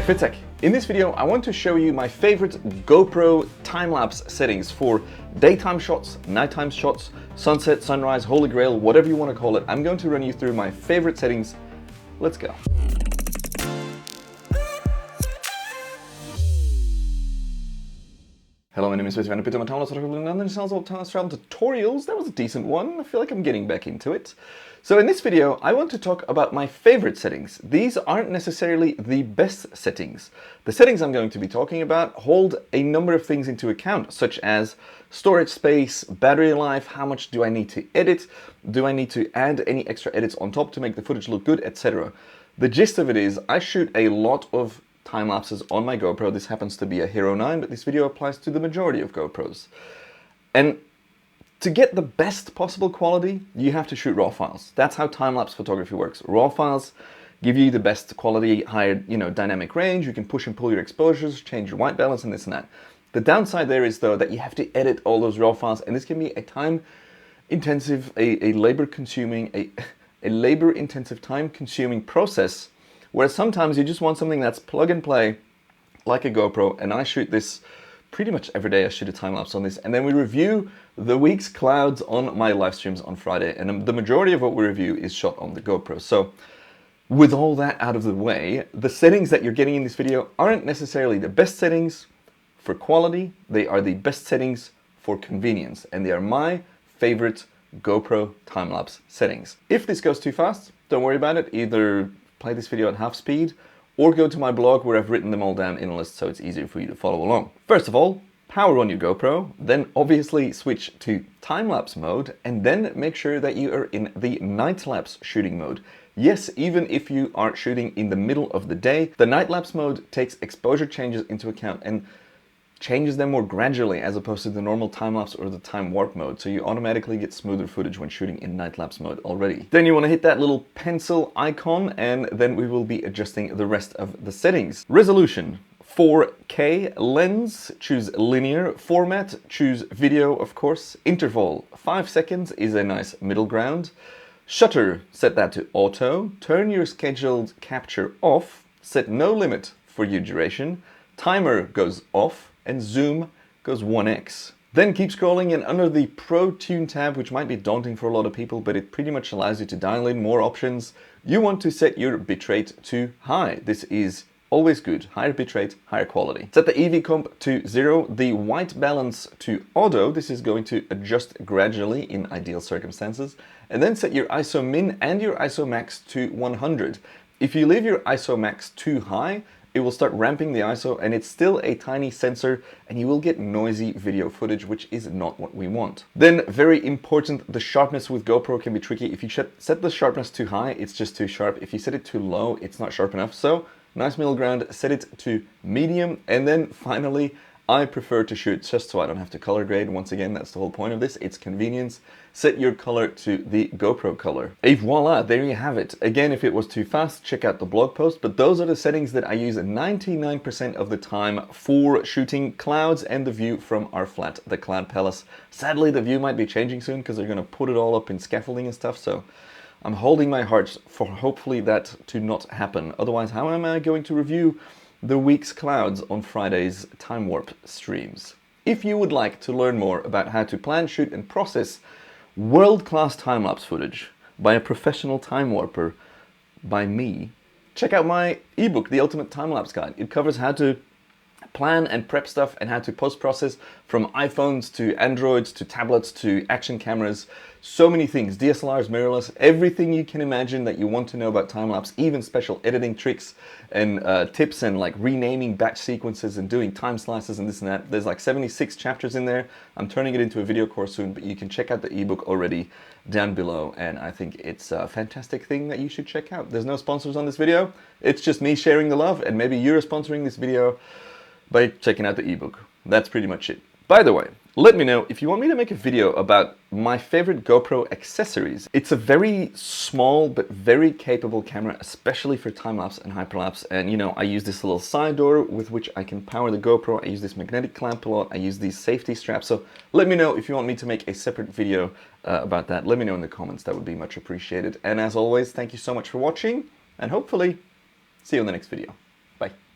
Fitech. In this video, I want to show you my favorite GoPro time-lapse settings for daytime shots, nighttime shots, sunset, sunrise, holy grail, whatever you want to call it. I'm going to run you through my favorite settings. Let's go. Hello, my name is Vandeputte. I'm a time-lapse photographer and channel of time-lapse travel tutorials. That was a decent one. I feel like I'm getting back into it. So in this video, I want to talk about my favorite settings. These aren't necessarily the best settings. The settings I'm going to be talking about hold a number of things into account, such as storage space, battery life, how much do I need to edit, do I need to add any extra edits on top to make the footage look good, etc. The gist of it is I shoot a lot of time lapses on my GoPro. This happens to be a Hero 9, but this video applies to the majority of GoPros. And to get the best possible quality, you have to shoot raw files. That's how time-lapse photography works. Raw files give you the best quality, higher, dynamic range. You can push and pull your exposures, change your white balance, and this and that. The downside there is, though, that you have to edit all those raw files, and this can be a time-intensive, a labor-consuming, a labor-intensive, time-consuming process, where sometimes you just want something that's plug and play, like a GoPro, and I shoot this pretty much every day. I shoot a time-lapse on this, and then we review the week's clouds on my live streams on Friday, and the majority of what we review is shot on the GoPro. So with all that out of the way, the settings that you're getting in this video aren't necessarily the best settings for quality. They are the best settings for convenience, and they are my favorite GoPro time-lapse settings. If this goes too fast, don't worry about it. Either play this video at half speed or go to my blog where I've written them all down in a list so it's easier for you to follow along. First of all, power on your GoPro, then obviously switch to time-lapse mode, and then make sure that you are in the night-lapse shooting mode. Yes, even if you aren't shooting in the middle of the day, the night-lapse mode takes exposure changes into account and changes them more gradually as opposed to the normal time-lapse or the time warp mode, so you automatically get smoother footage when shooting in night-lapse mode already. Then you want to hit that little pencil icon, and then we will be adjusting the rest of the settings. Resolution, 4K. Lens, choose linear. Format, choose video, of course. Interval, 5 seconds is a nice middle ground. Shutter, set that to auto. Turn your scheduled capture off. Set no limit for your duration. Timer goes off. And zoom goes 1x. Then keep scrolling, and under the Pro Tune tab, which might be daunting for a lot of people, but it pretty much allows you to dial in more options, you want to set your bitrate to high. This is always good. Higher bitrate, higher quality. Set the EV comp to 0, the white balance to auto. This is going to adjust gradually in ideal circumstances. And then set your ISO min and your ISO max to 100. If you leave your ISO max too high, it will start ramping the ISO, and it's still a tiny sensor, and you will get noisy video footage, which is not what we want. Then, very important, the sharpness with GoPro can be tricky. If you set the sharpness too high, it's just too sharp. If you set it too low, it's not sharp enough. So, nice middle ground, set it to medium, and then finally, I prefer to shoot just so I don't have to color grade. Once again, that's the whole point of this. It's convenience. Set your color to the GoPro color. Et voila, there you have it. Again, if it was too fast, check out the blog post, but those are the settings that I use 99% of the time for shooting clouds and the view from our flat, the Cloud Palace. Sadly, the view might be changing soon because they're going to put it all up in scaffolding and stuff, so I'm holding my heart for hopefully that to not happen. Otherwise, how am I going to review the week's clouds on Friday's Time Warp streams? If you would like to learn more about how to plan, shoot, and process world-class time-lapse footage by a professional time warper, by me, check out my ebook, The Ultimate Time-Lapse Guide. It covers how to plan and prep stuff and how to post-process from iPhones to Androids to tablets to action cameras. So many things, DSLRs, mirrorless, everything you can imagine that you want to know about time-lapse, even special editing tricks and tips and like renaming batch sequences and doing time slices and this and that. There's like 76 chapters in there. I'm turning it into a video course soon, but you can check out the ebook already down below, and I think it's a fantastic thing that you should check out. There's no sponsors on this video. It's just me sharing the love, and maybe you're sponsoring this video by checking out the ebook. That's pretty much it. By the way, let me know if you want me to make a video about my favorite GoPro accessories. It's a very small but very capable camera, especially for time-lapse and hyperlapse. And I use this little side door with which I can power the GoPro. I use this magnetic clamp a lot. I use these safety straps. So let me know if you want me to make a separate video about that. Let me know in the comments. That would be much appreciated. And as always, thank you so much for watching, and hopefully see you in the next video.